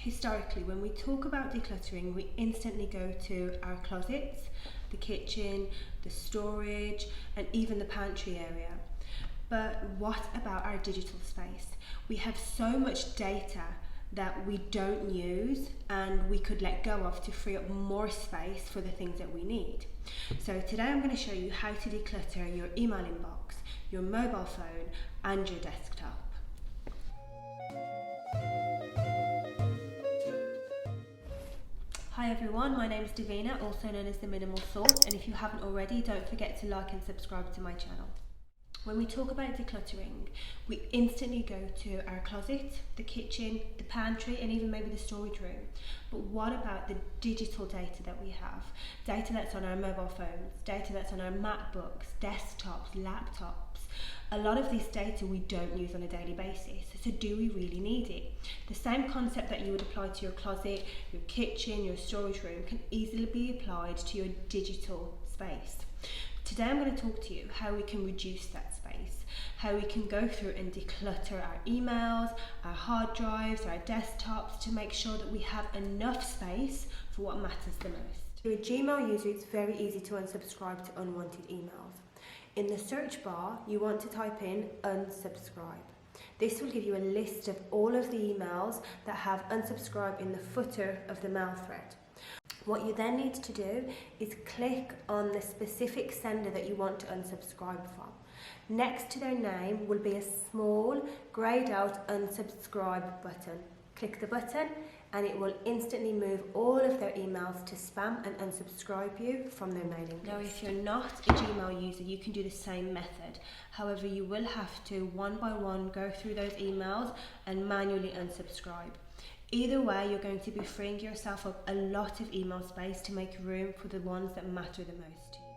Historically, when we talk about decluttering, we instantly go to our closets, the kitchen, the storage, and even the pantry area. But what about our digital space? We have so much data that we don't use and we could let go of to free up more space for the things that we need. So today I'm going to show you how to declutter your email inbox, your mobile phone, and your desktop. Hi everyone, my name is Davina, also known as the Minimal Sort, and if you haven't already, don't forget to like and subscribe to my channel. When we talk about decluttering, we instantly go to our closet, the kitchen, the pantry, and even maybe the storage room. But what about the digital data that we have? Data that's on our mobile phones, data that's on our MacBooks, desktops, laptops. A lot of this data we don't use on a daily basis, so do we really need it? The same concept that you would apply to your closet, your kitchen, your storage room can easily be applied to your digital space. Today I'm going to talk to you how we can reduce that space, how we can go through and declutter our emails, our hard drives, our desktops to make sure that we have enough space for what matters the most. If you're a Gmail user, it's very easy to unsubscribe to unwanted emails. In the search bar, you want to type in unsubscribe. This will give you a list of all of the emails that have unsubscribe in the footer of the mail thread. What you then need to do is click on the specific sender that you want to unsubscribe from. Next to their name will be a small greyed out unsubscribe button. Click the button and it will instantly move all of their emails to spam and unsubscribe you from their mailing list. Now if you're not a Gmail user, you can do the same method. However, you will have to one by one go through those emails and manually unsubscribe. Either way, you're going to be freeing yourself up a lot of email space to make room for the ones that matter the most to you.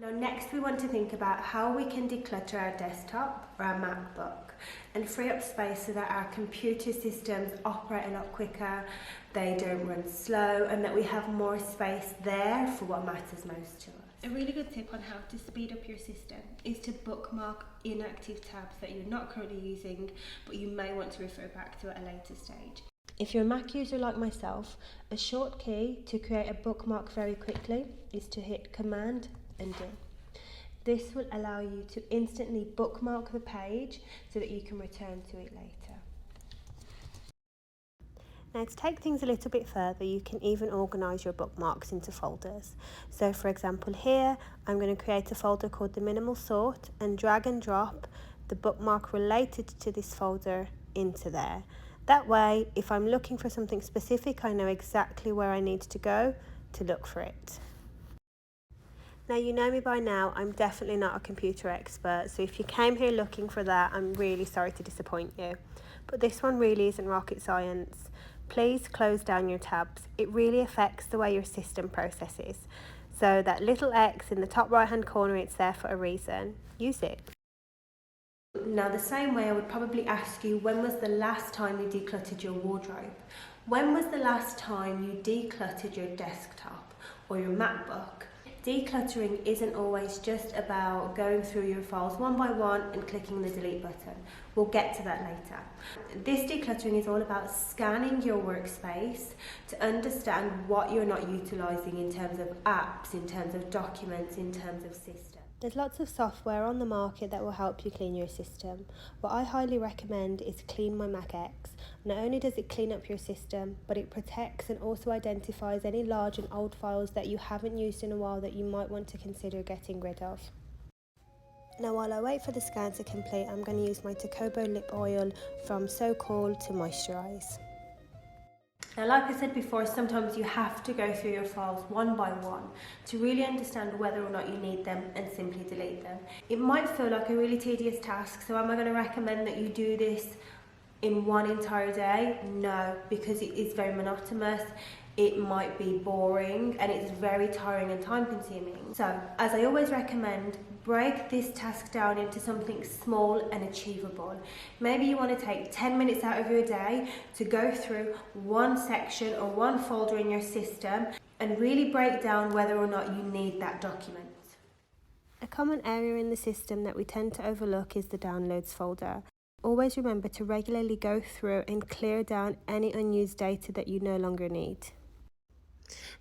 Now next we want to think about how we can declutter our desktop or our MacBook and free up space so that our computer systems operate a lot quicker, they don't run slow, and that we have more space there for what matters most to us. A really good tip on how to speed up your system is to bookmark inactive tabs that you're not currently using but you may want to refer back to at a later stage. If you're a Mac user like myself, a short key to create a bookmark very quickly is to hit Command and D. This will allow you to instantly bookmark the page so that you can return to it later. Now to take things a little bit further, you can even organise your bookmarks into folders. So for example here, I'm going to create a folder called the Minimal Sort and drag and drop the bookmark related to this folder into there. That way, if I'm looking for something specific, I know exactly where I need to go to look for it. Now you know me by now, I'm definitely not a computer expert, so if you came here looking for that, I'm really sorry to disappoint you. But this one really isn't rocket science. Please close down your tabs. It really affects the way your system processes. So that little X in the top right hand corner, it's there for a reason. Use it. Now the same way I would probably ask you, when was the last time you decluttered your wardrobe? When was the last time you decluttered your desktop or your MacBook? Decluttering isn't always just about going through your files one by one and clicking the delete button. We'll get to that later. This decluttering is all about scanning your workspace to understand what you're not utilising in terms of apps, in terms of documents, in terms of systems. There's lots of software on the market that will help you clean your system. What I highly recommend is CleanMyMacX. Not only does it clean up your system, but it protects and also identifies any large and old files that you haven't used in a while that you might want to consider getting rid of. Now while I wait for the scan to complete, I'm going to use my Tocobo lip oil from So Cool to moisturise. Now, like I said before, sometimes you have to go through your files one by one to really understand whether or not you need them and simply delete them. It might feel like a really tedious task, so am I going to recommend that you do this in one entire day? No, because it is very monotonous. It might be boring and it's very tiring and time consuming. So, as I always recommend, break this task down into something small and achievable. Maybe you want to take 10 minutes out of your day to go through one section or one folder in your system and really break down whether or not you need that document. A common area in the system that we tend to overlook is the downloads folder. Always remember to regularly go through and clear down any unused data that you no longer need.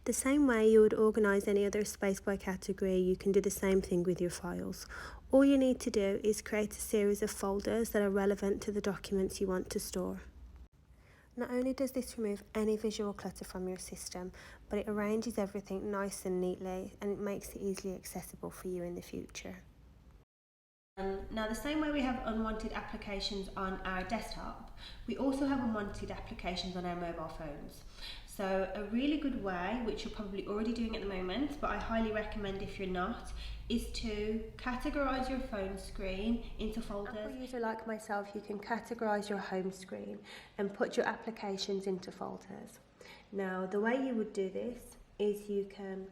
The same way you would organise any other space by category, you can do the same thing with your files. All you need to do is create a series of folders that are relevant to the documents you want to store. Not only does this remove any visual clutter from your system, but it arranges everything nice and neatly, and it makes it easily accessible for you in the future. Now, the same way we have unwanted applications on our desktop, we also have unwanted applications on our mobile phones. So a really good way, which you're probably already doing at the moment, but I highly recommend if you're not, is to categorize your phone screen into folders. For a user like myself, you can categorize your home screen and put your applications into folders. Now, the way you would do this is you can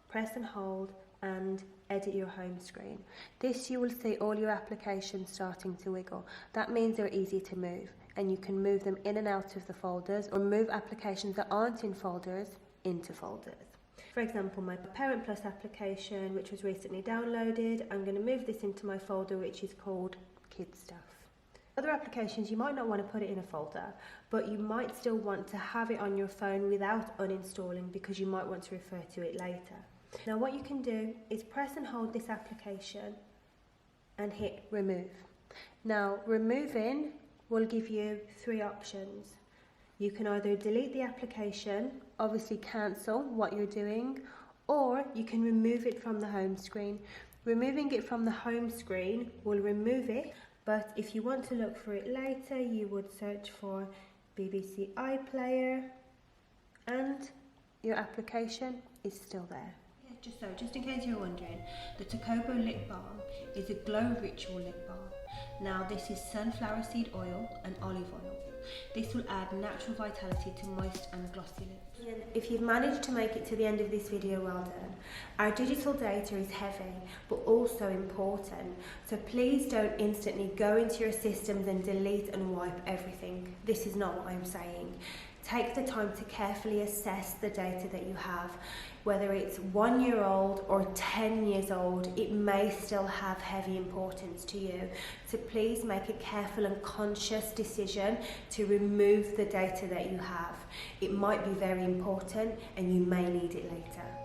press and hold and edit your home screen. This, you will see all your applications starting to wiggle. That means they're easy to move, and you can move them in and out of the folders, or move applications that aren't in folders into folders. For example, my Parent Plus application, which was recently downloaded, I'm going to move this into my folder which is called Kids Stuff. Other applications, you might not want to put it in a folder, but you might still want to have it on your phone without uninstalling, because you might want to refer to it later. Now, what you can do is press and hold this application and hit remove. Now, removing will give you three options. You can either delete the application, obviously cancel what you're doing, or you can remove it from the home screen. Removing it from the home screen will remove it, but if you want to look for it later, you would search for BBC iPlayer and your application is still there. Just in case you're wondering, the Tokobo lip balm is a glow ritual lip balm. Now, this is sunflower seed oil and olive oil. This will add natural vitality to moist and glossy lips. If you've managed to make it to the end of this video, well done. Our digital data is heavy but also important, so please don't instantly go into your systems and delete and wipe everything. This is not what I'm saying. Take the time to carefully assess the data that you have. Whether it's 1 year old or 10 years old, it may still have heavy importance to you. So please make a careful and conscious decision to remove the data that you have. It might be very important and you may need it later.